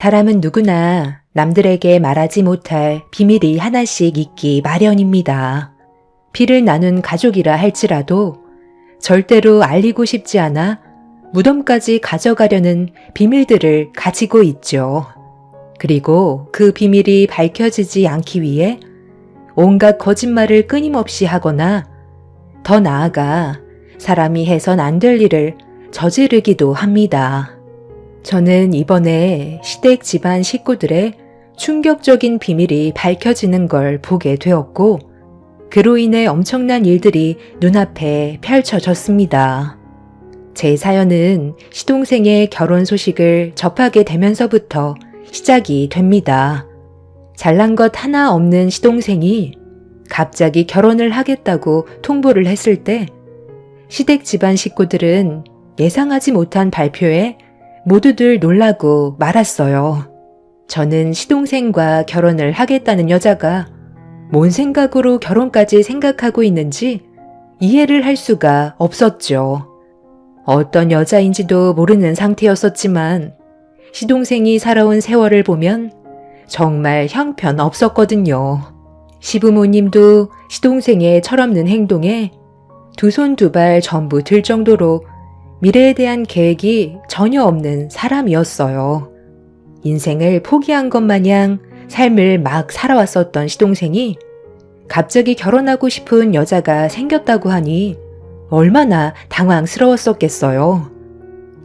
사람은 누구나 남들에게 말하지 못할 비밀이 하나씩 있기 마련입니다. 피를 나눈 가족이라 할지라도 절대로 알리고 싶지 않아 무덤까지 가져가려는 비밀들을 가지고 있죠. 그리고 그 비밀이 밝혀지지 않기 위해 온갖 거짓말을 끊임없이 하거나 더 나아가 사람이 해선 안 될 일을 저지르기도 합니다. 저는 이번에 시댁 집안 식구들의 충격적인 비밀이 밝혀지는 걸 보게 되었고, 그로 인해 엄청난 일들이 눈앞에 펼쳐졌습니다. 제 사연은 시동생의 결혼 소식을 접하게 되면서부터 시작이 됩니다. 잘난 것 하나 없는 시동생이 갑자기 결혼을 하겠다고 통보를 했을 때 시댁 집안 식구들은 예상하지 못한 발표에 모두들 놀라고 말았어요. 저는 시동생과 결혼을 하겠다는 여자가 뭔 생각으로 결혼까지 생각하고 있는지 이해를 할 수가 없었죠. 어떤 여자인지도 모르는 상태였었지만 시동생이 살아온 세월을 보면 정말 형편없었거든요. 시부모님도 시동생의 철없는 행동에 두 손 두 발 전부 들 정도로 미래에 대한 계획이 전혀 없는 사람이었어요. 인생을 포기한 것 마냥 삶을 막 살아왔었던 시동생이 갑자기 결혼하고 싶은 여자가 생겼다고 하니 얼마나 당황스러웠었겠어요.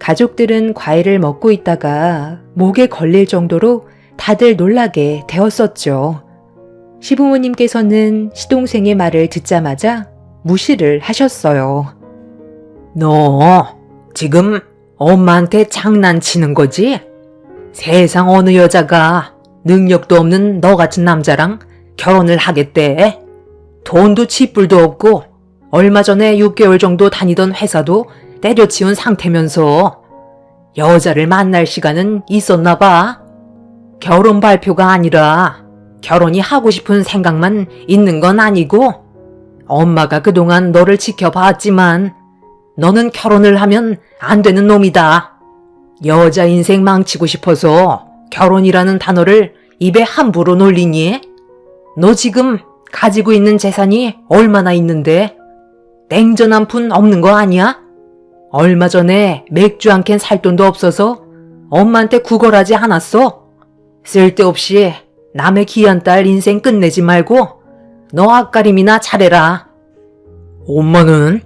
가족들은 과일을 먹고 있다가 목에 걸릴 정도로 다들 놀라게 되었었죠. 시부모님께서는 시동생의 말을 듣자마자 무시를 하셨어요. 너 지금 엄마한테 장난치는 거지? 세상 어느 여자가 능력도 없는 너 같은 남자랑 결혼을 하겠대? 돈도 쥐뿔도 없고 얼마 전에 6개월 정도 다니던 회사도 때려치운 상태면서 여자를 만날 시간은 있었나 봐. 결혼 발표가 아니라 결혼이 하고 싶은 생각만 있는 건 아니고 엄마가 그동안 너를 지켜봤지만 너는 결혼을 하면 안 되는 놈이다. 여자 인생 망치고 싶어서 결혼이라는 단어를 입에 함부로 놀리니? 너 지금 가지고 있는 재산이 얼마나 있는데? 냉전 한 푼 없는 거 아니야? 얼마 전에 맥주 한 캔 살 돈도 없어서 엄마한테 구걸하지 않았어? 쓸데없이 남의 귀한 딸 인생 끝내지 말고 너 앞가림이나 잘해라. 엄마는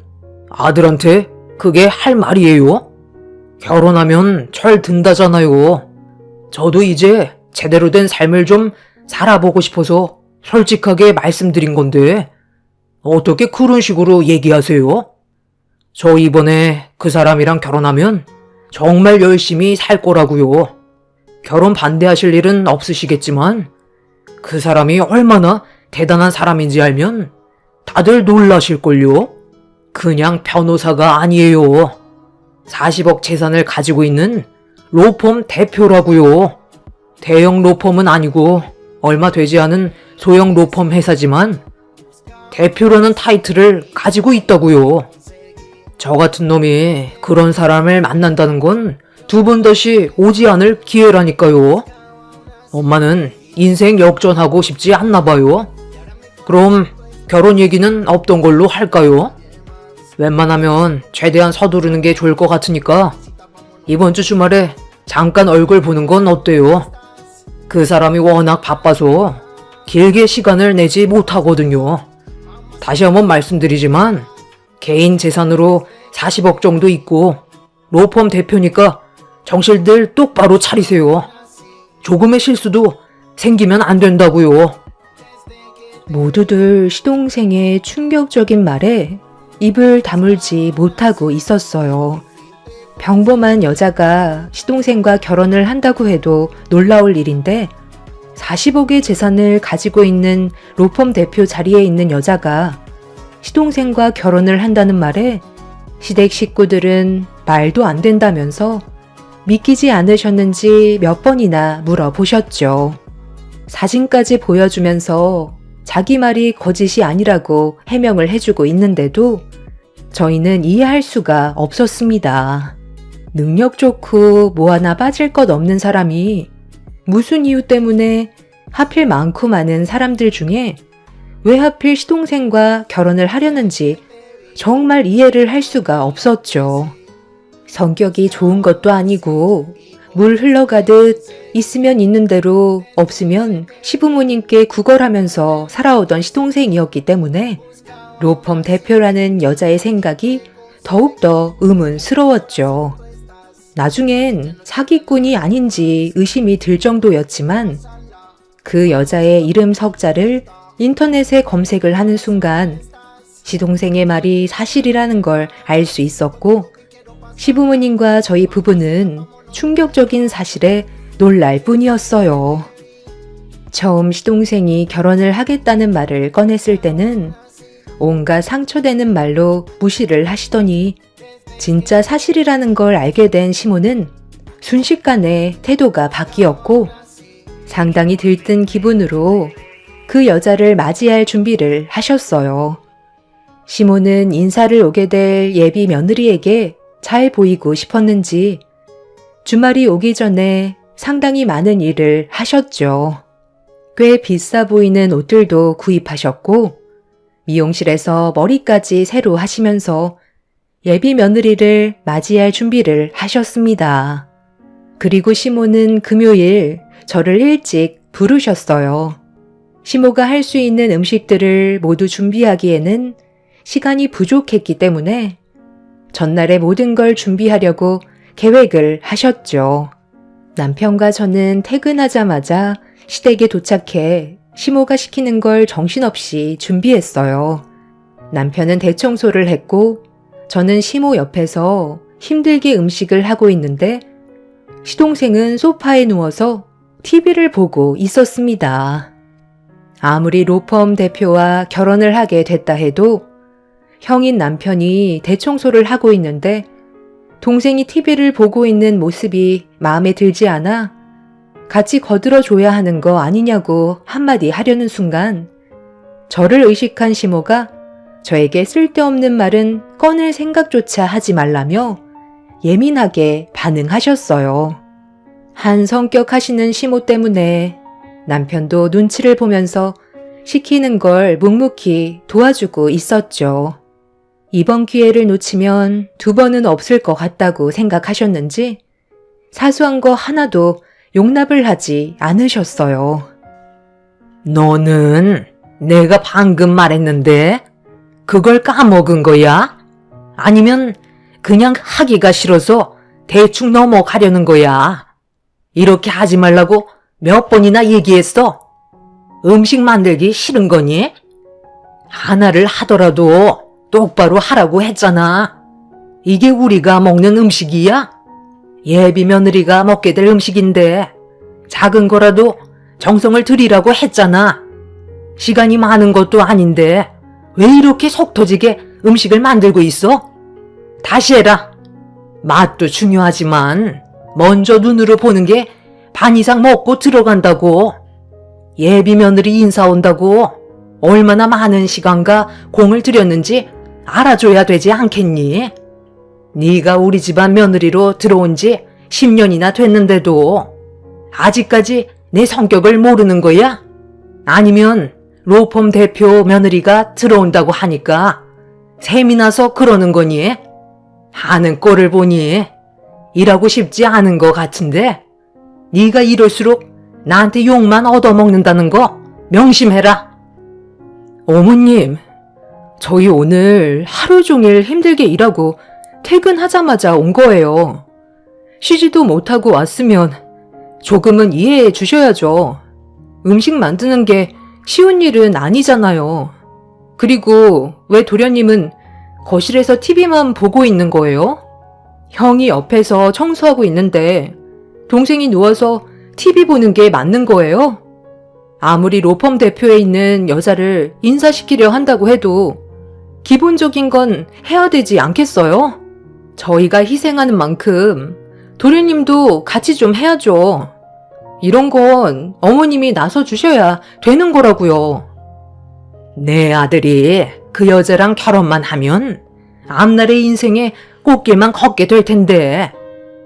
아들한테 그게 할 말이에요? 결혼하면 철 든다잖아요. 저도 이제 제대로 된 삶을 좀 살아보고 싶어서 솔직하게 말씀드린 건데 어떻게 그런 식으로 얘기하세요? 저 이번에 그 사람이랑 결혼하면 정말 열심히 살 거라고요. 결혼 반대하실 일은 없으시겠지만 그 사람이 얼마나 대단한 사람인지 알면 다들 놀라실걸요? 그냥 변호사가 아니에요. 40억 재산을 가지고 있는 로펌 대표라고요. 대형 로펌은 아니고 얼마 되지 않은 소형 로펌 회사지만 대표라는 타이틀을 가지고 있다고요. 저 같은 놈이 그런 사람을 만난다는 건 두 번 다시 오지 않을 기회라니까요. 엄마는 인생 역전하고 싶지 않나 봐요. 그럼 결혼 얘기는 없던 걸로 할까요? 웬만하면 최대한 서두르는 게 좋을 것 같으니까 이번 주 주말에 잠깐 얼굴 보는 건 어때요? 그 사람이 워낙 바빠서 길게 시간을 내지 못하거든요. 다시 한번 말씀드리지만 개인 재산으로 40억 정도 있고 로펌 대표니까 정신들 똑바로 차리세요. 조금의 실수도 생기면 안 된다고요. 모두들 시동생의 충격적인 말에 입을 다물지 못하고 있었어요. 평범한 여자가 시동생과 결혼을 한다고 해도 놀라울 일인데 40억의 재산을 가지고 있는 로펌 대표 자리에 있는 여자가 시동생과 결혼을 한다는 말에 시댁 식구들은 말도 안 된다면서 믿기지 않으셨는지 몇 번이나 물어보셨죠. 사진까지 보여주면서 자기 말이 거짓이 아니라고 해명을 해주고 있는데도 저희는 이해할 수가 없었습니다. 능력 좋고 뭐 하나 빠질 것 없는 사람이 무슨 이유 때문에 하필 많고 많은 사람들 중에 왜 하필 시동생과 결혼을 하려는지 정말 이해를 할 수가 없었죠. 성격이 좋은 것도 아니고 물 흘러가듯 있으면 있는 대로 없으면 시부모님께 구걸하면서 살아오던 시동생이었기 때문에 로펌 대표라는 여자의 생각이 더욱더 의문스러웠죠. 나중엔 사기꾼이 아닌지 의심이 들 정도였지만 그 여자의 이름 석자를 인터넷에 검색을 하는 순간 시동생의 말이 사실이라는 걸 알 수 있었고 시부모님과 저희 부부는 충격적인 사실에 놀랄 뿐이었어요. 처음 시동생이 결혼을 하겠다는 말을 꺼냈을 때는 온갖 상처되는 말로 무시를 하시더니 진짜 사실이라는 걸 알게 된 시모는 순식간에 태도가 바뀌었고 상당히 들뜬 기분으로 그 여자를 맞이할 준비를 하셨어요. 시모는 인사를 오게 될 예비 며느리에게 잘 보이고 싶었는지 주말이 오기 전에 상당히 많은 일을 하셨죠. 꽤 비싸 보이는 옷들도 구입하셨고 미용실에서 머리까지 새로 하시면서 예비 며느리를 맞이할 준비를 하셨습니다. 그리고 시모는 금요일 저를 일찍 부르셨어요. 시모가 할 수 있는 음식들을 모두 준비하기에는 시간이 부족했기 때문에 전날에 모든 걸 준비하려고 계획을 하셨죠. 남편과 저는 퇴근하자마자 시댁에 도착해 시모가 시키는 걸 정신없이 준비했어요. 남편은 대청소를 했고 저는 시모 옆에서 힘들게 음식을 하고 있는데 시동생은 소파에 누워서 TV를 보고 있었습니다. 아무리 로펌 대표와 결혼을 하게 됐다 해도 형인 남편이 대청소를 하고 있는데 동생이 TV를 보고 있는 모습이 마음에 들지 않아 같이 거들어줘야 하는 거 아니냐고 한마디 하려는 순간 저를 의식한 시모가 저에게 쓸데없는 말은 꺼낼 생각조차 하지 말라며 예민하게 반응하셨어요. 한 성격 하시는 시모 때문에 남편도 눈치를 보면서 시키는 걸 묵묵히 도와주고 있었죠. 이번 기회를 놓치면 두 번은 없을 것 같다고 생각하셨는지 사소한 거 하나도 용납을 하지 않으셨어요. 너는 내가 방금 말했는데 그걸 까먹은 거야? 아니면 그냥 하기가 싫어서 대충 넘어가려는 거야? 이렇게 하지 말라고 몇 번이나 얘기했어? 음식 만들기 싫은 거니? 하나를 하더라도 똑바로 하라고 했잖아. 이게 우리가 먹는 음식이야? 예비 며느리가 먹게 될 음식인데 작은 거라도 정성을 들이라고 했잖아. 시간이 많은 것도 아닌데 왜 이렇게 속 터지게 음식을 만들고 있어? 다시 해라. 맛도 중요하지만 먼저 눈으로 보는 게 반 이상 먹고 들어간다고. 예비 며느리 인사 온다고 얼마나 많은 시간과 공을 들였는지 알아줘야 되지 않겠니? 네가 우리 집안 며느리로 들어온 지 10년이나 됐는데도 아직까지 내 성격을 모르는 거야? 아니면 로펌 대표 며느리가 들어온다고 하니까 셈이 나서 그러는 거니? 하는 꼴을 보니 일하고 싶지 않은 것 같은데 네가 이럴수록 나한테 욕만 얻어먹는다는 거 명심해라. 어머님, 저희 오늘 하루 종일 힘들게 일하고 퇴근하자마자 온 거예요. 쉬지도 못하고 왔으면 조금은 이해해 주셔야죠. 음식 만드는 게 쉬운 일은 아니잖아요. 그리고 왜 도련님은 거실에서 TV만 보고 있는 거예요? 형이 옆에서 청소하고 있는데 동생이 누워서 TV 보는 게 맞는 거예요? 아무리 로펌 대표에 있는 여자를 인사시키려 한다고 해도 기본적인 건 해야 되지 않겠어요? 저희가 희생하는 만큼 도련님도 같이 좀 해야죠. 이런 건 어머님이 나서 주셔야 되는 거라고요. 내 아들이 그 여자랑 결혼만 하면 앞날의 인생에 꽃길만 걷게 될 텐데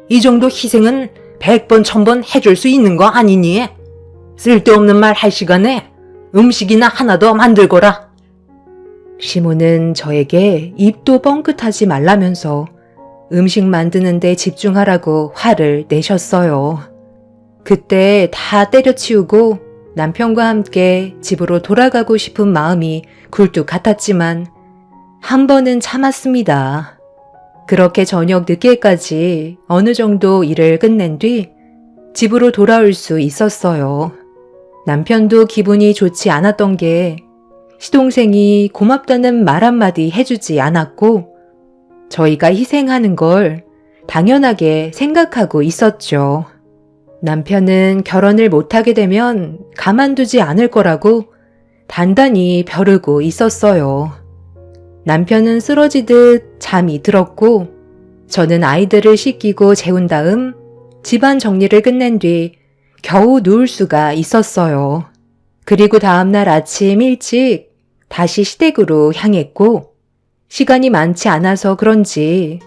이 정도 희생은 100번 1000번 해줄 수 있는 거 아니니? 쓸데없는 말 할 시간에 음식이나 하나 더 만들거라. 시모는 저에게 입도 뻥끗하지 말라면서 음식 만드는 데 집중하라고 화를 내셨어요. 그때 다 때려치우고 남편과 함께 집으로 돌아가고 싶은 마음이 굴뚝 같았지만 한 번은 참았습니다. 그렇게 저녁 늦게까지 어느 정도 일을 끝낸 뒤 집으로 돌아올 수 있었어요. 남편도 기분이 좋지 않았던 게 시동생이 고맙다는 말 한마디 해주지 않았고 저희가 희생하는 걸 당연하게 생각하고 있었죠. 남편은 결혼을 못하게 되면 가만두지 않을 거라고 단단히 벼르고 있었어요. 남편은 쓰러지듯 잠이 들었고 저는 아이들을 씻기고 재운 다음 집안 정리를 끝낸 뒤 겨우 누울 수가 있었어요. 그리고 다음날 아침 일찍 다시 시댁으로 향했고 시간이 많지 않아서 그런지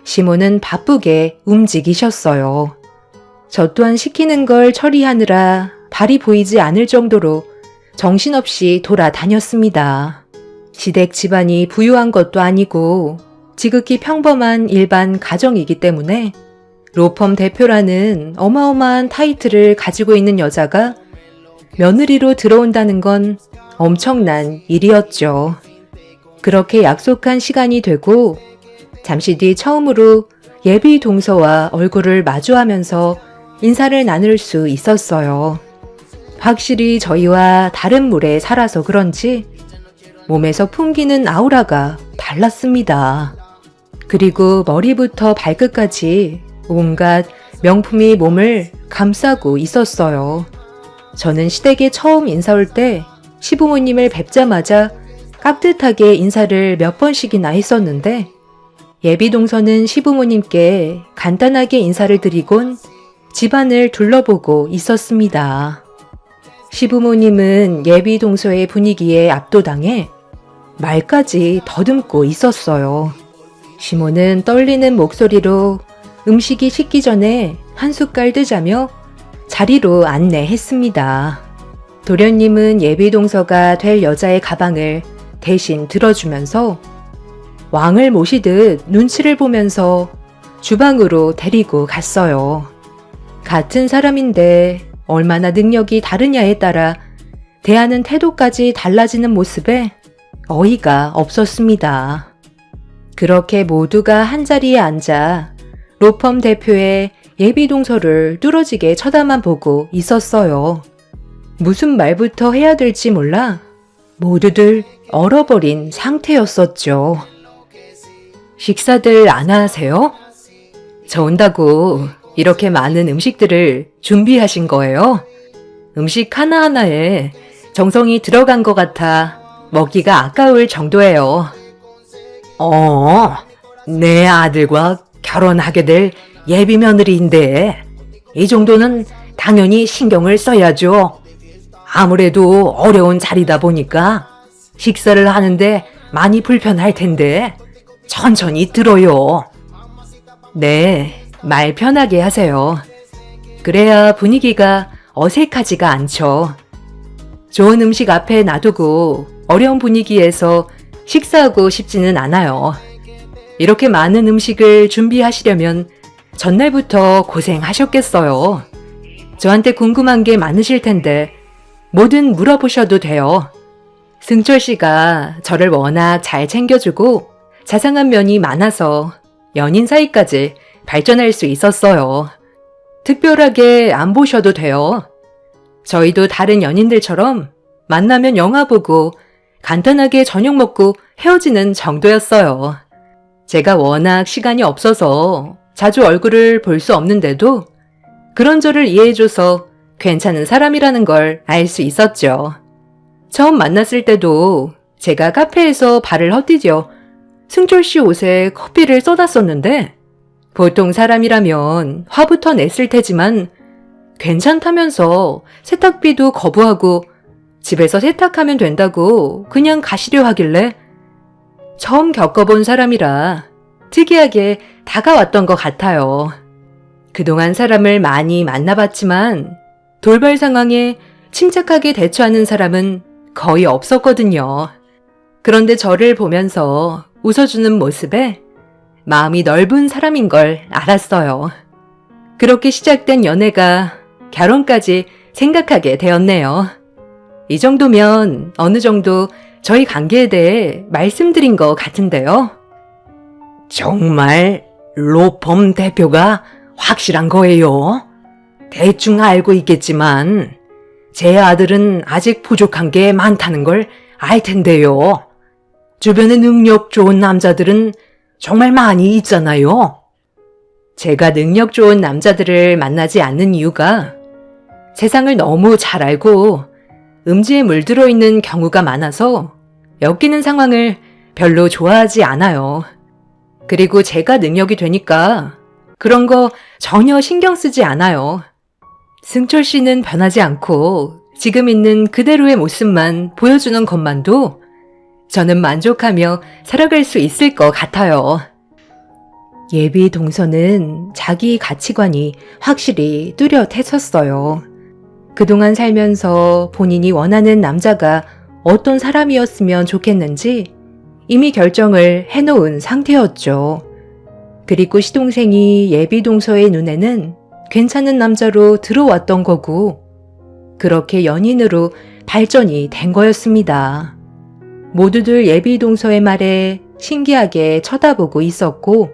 시모는 바쁘게 움직이셨어요. 저 또한 시키는 걸 처리하느라 발이 보이지 않을 정도로 정신없이 돌아다녔습니다. 시댁 집안이 부유한 것도 아니고 지극히 평범한 일반 가정이기 때문에 로펌 대표라는 어마어마한 타이틀을 가지고 있는 여자가 며느리로 들어온다는 건 엄청난 일이었죠. 그렇게 약속한 시간이 되고 잠시 뒤 처음으로 예비 동서와 얼굴을 마주하면서 인사를 나눌 수 있었어요. 확실히 저희와 다른 물에 살아서 그런지 몸에서 풍기는 아우라가 달랐습니다. 그리고 머리부터 발끝까지 온갖 명품이 몸을 감싸고 있었어요. 저는 시댁에 처음 인사 올 때 시부모님을 뵙자마자 깍듯하게 인사를 몇 번씩이나 했었는데 예비 동서는 시부모님께 간단하게 인사를 드리곤 집안을 둘러보고 있었습니다. 시부모님은 예비 동서의 분위기에 압도당해 말까지 더듬고 있었어요. 시모는 떨리는 목소리로 음식이 식기 전에 한 숟갈 뜨자며 자리로 안내했습니다. 도련님은 예비 동서가 될 여자의 가방을 대신 들어주면서 왕을 모시듯 눈치를 보면서 주방으로 데리고 갔어요. 같은 사람인데 얼마나 능력이 다르냐에 따라 대하는 태도까지 달라지는 모습에 어이가 없었습니다. 그렇게 모두가 한자리에 앉아 로펌 대표의 예비 동서를 뚫어지게 쳐다만 보고 있었어요. 무슨 말부터 해야 될지 몰라 모두들 얼어버린 상태였었죠. 식사들 안 하세요? 저 온다고 이렇게 많은 음식들을 준비하신 거예요? 음식 하나하나에 정성이 들어간 것 같아 먹기가 아까울 정도예요. 내 아들과 결혼하게 될 예비 며느리인데 이 정도는 당연히 신경을 써야죠. 아무래도 어려운 자리다 보니까 식사를 하는데 많이 불편할 텐데 천천히 들어요. 네, 말 편하게 하세요. 그래야 분위기가 어색하지가 않죠. 좋은 음식 앞에 놔두고 어려운 분위기에서 식사하고 싶지는 않아요. 이렇게 많은 음식을 준비하시려면 전날부터 고생하셨겠어요. 저한테 궁금한 게 많으실 텐데 뭐든 물어보셔도 돼요. 승철 씨가 저를 워낙 잘 챙겨주고 자상한 면이 많아서 연인 사이까지 발전할 수 있었어요. 특별하게 안 보셔도 돼요. 저희도 다른 연인들처럼 만나면 영화 보고 간단하게 저녁 먹고 헤어지는 정도였어요. 제가 워낙 시간이 없어서 자주 얼굴을 볼 수 없는데도 그런 저를 이해해줘서 괜찮은 사람이라는 걸 알 수 있었죠. 처음 만났을 때도 제가 카페에서 발을 헛디뎌 승철 씨 옷에 커피를 쏟았었는데 보통 사람이라면 화부터 냈을 테지만 괜찮다면서 세탁비도 거부하고 집에서 세탁하면 된다고 그냥 가시려 하길래 처음 겪어본 사람이라 특이하게 다가왔던 것 같아요. 그동안 사람을 많이 만나봤지만 돌발 상황에 침착하게 대처하는 사람은 거의 없었거든요. 그런데 저를 보면서 웃어주는 모습에 마음이 넓은 사람인 걸 알았어요. 그렇게 시작된 연애가 결혼까지 생각하게 되었네요. 이 정도면 어느 정도 저희 관계에 대해 말씀드린 것 같은데요. 정말 로펌 대표가 확실한 거예요. 대충 알고 있겠지만 제 아들은 아직 부족한 게 많다는 걸 알 텐데요. 주변에 능력 좋은 남자들은 정말 많이 있잖아요. 제가 능력 좋은 남자들을 만나지 않는 이유가 세상을 너무 잘 알고 음지에 물들어 있는 경우가 많아서 엮이는 상황을 별로 좋아하지 않아요. 그리고 제가 능력이 되니까 그런 거 전혀 신경 쓰지 않아요. 승철 씨는 변하지 않고 지금 있는 그대로의 모습만 보여주는 것만도 저는 만족하며 살아갈 수 있을 것 같아요. 예비 동서는 자기 가치관이 확실히 뚜렷했었어요. 그동안 살면서 본인이 원하는 남자가 어떤 사람이었으면 좋겠는지 이미 결정을 해놓은 상태였죠. 그리고 시동생이 예비 동서의 눈에는 괜찮은 남자로 들어왔던 거고, 그렇게 연인으로 발전이 된 거였습니다. 모두들 예비 동서의 말에 신기하게 쳐다보고 있었고,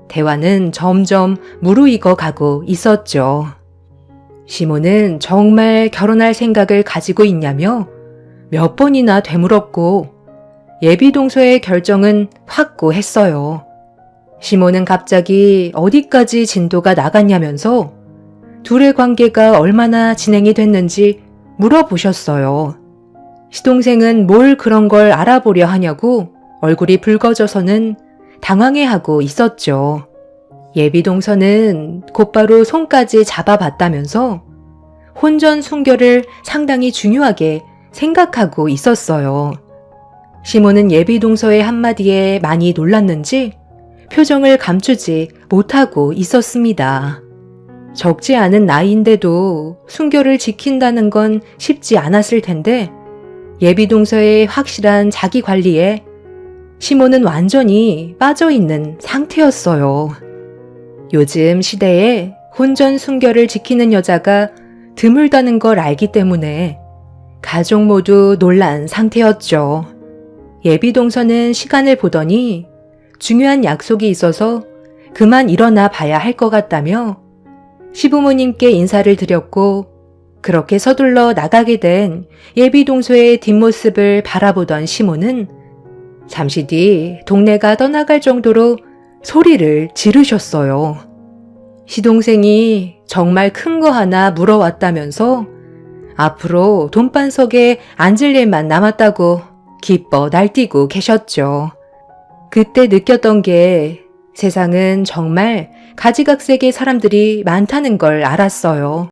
대화는 점점 무르익어 가고 있었죠. 시몬은 정말 결혼할 생각을 가지고 있냐며 몇 번이나 되물었고, 예비 동서의 결정은 확고했어요. 시몬은 갑자기 어디까지 진도가 나갔냐면서 둘의 관계가 얼마나 진행이 됐는지 물어보셨어요. 시동생은 뭘 그런 걸 알아보려 하냐고 얼굴이 붉어져서는 당황해하고 있었죠. 예비 동서는 곧바로 손까지 잡아봤다면서 혼전 순결을 상당히 중요하게 생각하고 있었어요. 시몬은 예비 동서의 한마디에 많이 놀랐는지 표정을 감추지 못하고 있었습니다. 적지 않은 나이인데도 순결을 지킨다는 건 쉽지 않았을 텐데 예비 동서의 확실한 자기 관리에 시몬은 완전히 빠져있는 상태였어요. 요즘 시대에 혼전 순결을 지키는 여자가 드물다는 걸 알기 때문에 가족 모두 놀란 상태였죠. 예비 동서는 시간을 보더니 중요한 약속이 있어서 그만 일어나 봐야 할 것 같다며 시부모님께 인사를 드렸고, 그렇게 서둘러 나가게 된 예비 동서의 뒷모습을 바라보던 시몬은 잠시 뒤 동네가 떠나갈 정도로 소리를 지르셨어요. 시동생이 정말 큰 거 하나 물어왔다면서 앞으로 돈반석에 앉을 일만 남았다고 기뻐 날뛰고 계셨죠. 그때 느꼈던 게 세상은 정말 가지각색의 사람들이 많다는 걸 알았어요.